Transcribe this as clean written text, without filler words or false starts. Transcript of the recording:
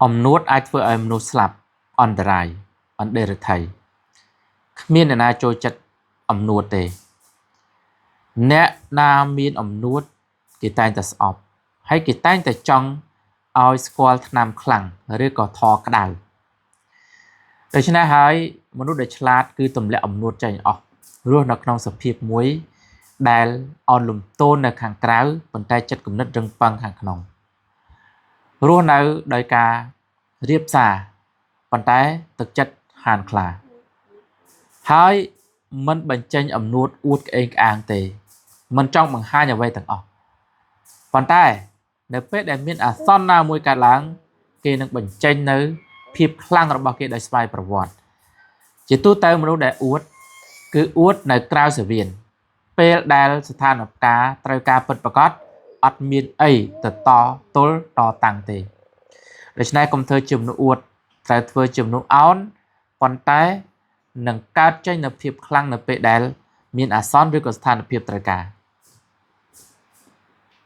អំនួតអាចធ្វើឲ្យមនុស្សស្លាប់អន្តរាយអន្តរថ័យគ្មានអ្នកណាចូលចិត្តអំនួតទេអ្នកណាមានអំនួតគេតែងតែស្អប់ហើយគេតែងតែចង់ឲ្យស្គាល់ថ្នាំខ្លាំងឬក៏ថក្តៅដូច្នេះហើយមនុស្សដែលឆ្លាតគឺទម្លាក់អំនួតចេញអស់រស់នៅក្នុងសភាពមួយដែលអន់លំទោននៅខាងក្រៅប៉ុន្តែចិត្តគំនិតរឹងប៉ឹងខាងក្នុងរស់នៅដោយការរៀបសារប៉ុន្តែទឹកចិត្តហានខ្លាហើយមិនបញ្ចេញអំនួតអួតក្អេងក្អាងទេមិនចង់បង្ហាញអ្វីទាំងអស់ប៉ុន្តែនៅពេលដែលមានអាសន្នណាមួយកើតឡើងគេនឹងបញ្ចេញនៅភាពខ្លាំងរបស់គេដោយស្វ័យប្រវត្តិជាទូទៅមនុស្សដែលអួតគឺអួតនៅក្រៅសវៀនពេលដែលស្ថានភាពត្រូវការពិតប្រាកដអត់មានអីទៅតទល់តតាំងទេដូច្នេះកុំធ្វើជាមនុស្សអួតត្រូវធ្វើជាមនុស្សអោនប៉ុន្តែនឹងកើតចេញនូវភាពខ្លាំងនៅពេលដែលមានអាសន្នឬក៏ស្ថានភាពត្រូវការ